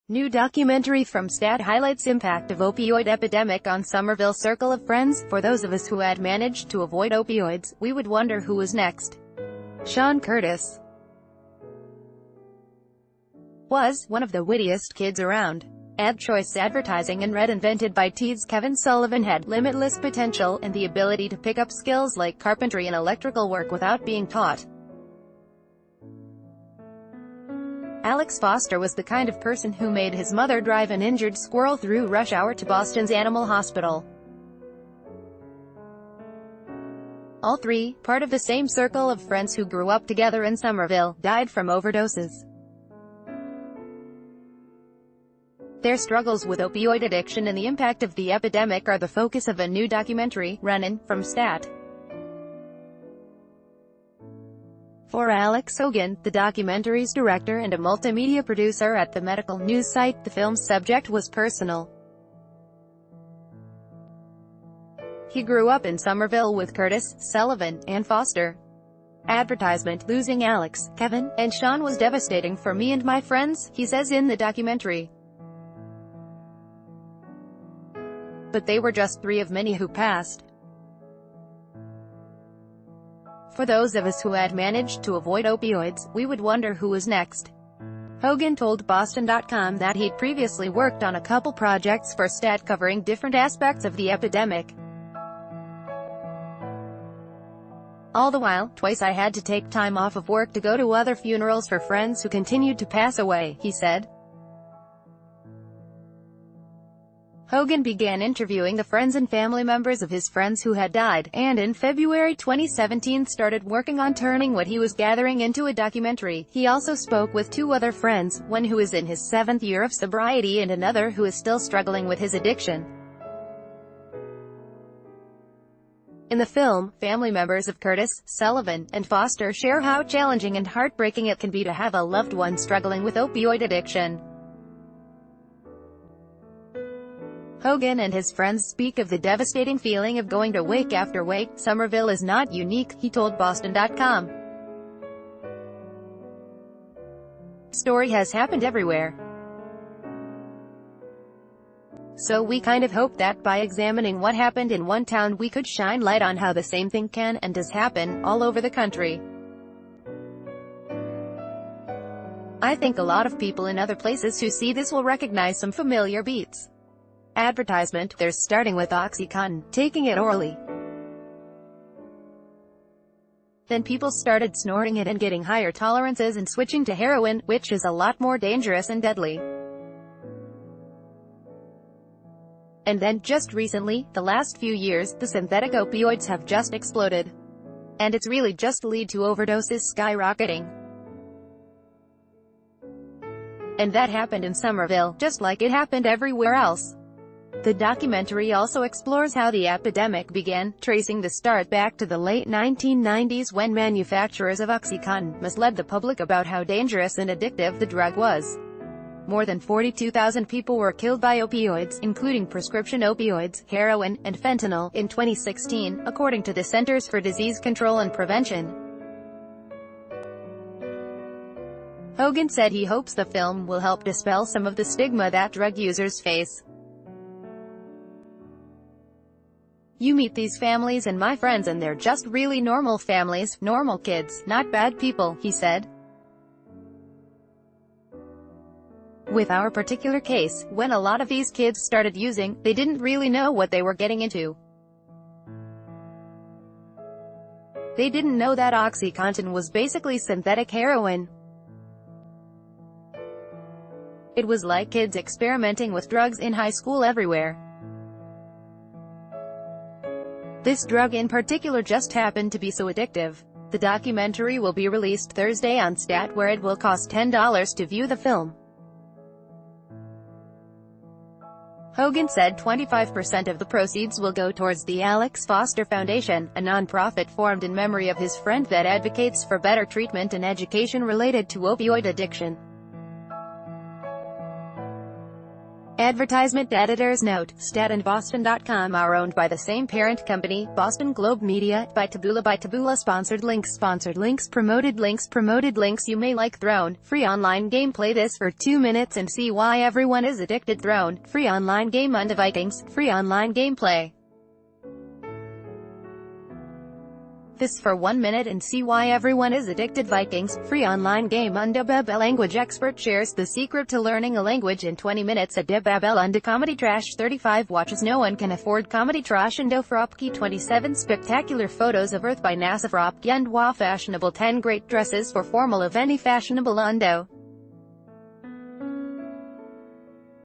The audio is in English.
New documentary from Stat highlights impact of opioid epidemic on Somerville circle of friends. For those of us who had managed to avoid opioids, we would wonder who was next. Sean Curtis was one of the wittiest kids around. Ad choice advertising and read invented by Teeds. Kevin Sullivan had limitless potential, and the ability to pick up skills like carpentry and electrical work without being taught. Alex Foster was the kind of person who made his mother drive an injured squirrel through rush hour to Boston's animal hospital. All three, part of the same circle of friends who grew up together in Somerville, died from overdoses. Their struggles with opioid addiction and the impact of the epidemic are the focus of a new documentary, Runnin', from Stat. For Alex Hogan, the documentary's director and a multimedia producer at the medical news site, the film's subject was personal. He grew up in Somerville with Curtis, Sullivan, and Foster. Advertisement, losing Alex, Kevin, and Sean was devastating for me and my friends, he says in the documentary. But they were just three of many who passed. For those of us who had managed to avoid opioids, we would wonder who was next. Hogan told Boston.com that he'd previously worked on a couple projects for Stat covering different aspects of the epidemic. All the while, twice I had to take time off of work to go to other funerals for friends who continued to pass away, he said. Hogan began interviewing the friends and family members of his friends who had died, and in February 2017 started working on turning what he was gathering into a documentary. He also spoke with two other friends, one who is in his 7th year of sobriety and another who is still struggling with his addiction. In the film, family members of Curtis, Sullivan, and Foster share how challenging and heartbreaking it can be to have a loved one struggling with opioid addiction. Hogan and his friends speak of the devastating feeling of going to wake after wake. Somerville is not unique, he told Boston.com. Story has happened everywhere. So we kind of hope that by examining what happened in one town we could shine light on how the same thing can and does happen all over the country. I think a lot of people in other places who see this will recognize some familiar beats. Advertisement, there's starting with OxyContin, taking it orally. Then people started snorting it and getting higher tolerances and switching to heroin, which is a lot more dangerous and deadly. And then, just recently, the last few years, the synthetic opioids have just exploded. And it's really just lead to overdoses skyrocketing. And that happened in Somerville, just like it happened everywhere else. The documentary also explores how the epidemic began, tracing the start back to the late 1990s when manufacturers of OxyContin misled the public about how dangerous and addictive the drug was. More than 42,000 people were killed by opioids, including prescription opioids, heroin, and fentanyl, in 2016, according to the Centers for Disease Control and Prevention. Hogan said he hopes the film will help dispel some of the stigma that drug users face. You meet these families and my friends and they're just really normal families, normal kids, not bad people, he said. With our particular case, when a lot of these kids started using, they didn't really know what they were getting into. They didn't know that OxyContin was basically synthetic heroin. It was like kids experimenting with drugs in high school everywhere. This drug in particular just happened to be so addictive. The documentary will be released Thursday on Stat, where it will cost $10 to view the film. Hogan said 25% of the proceeds will go towards the Alex Foster Foundation, a non-profit formed in memory of his friend that advocates for better treatment and education related to opioid addiction. Advertisement editor's note: Stat and Boston.com are owned by the same parent company, Boston Globe Media. By Taboola. Sponsored links. Promoted links. You may like Throne. Free online game. Play this for 2 minutes and see why everyone is addicted. Throne. Free online game under Vikings. Free online gameplay. This for 1 minute and see why everyone is addicted. Vikings. Free online game under A language expert shares the secret to learning a language in 20 minutes. At Babel under comedy trash. 35 watches. No one can afford comedy trash. And Fropke. 27 spectacular photos of Earth by NASA. Fropke and Wa fashionable. 10 great dresses for formal event. Fashionable undo.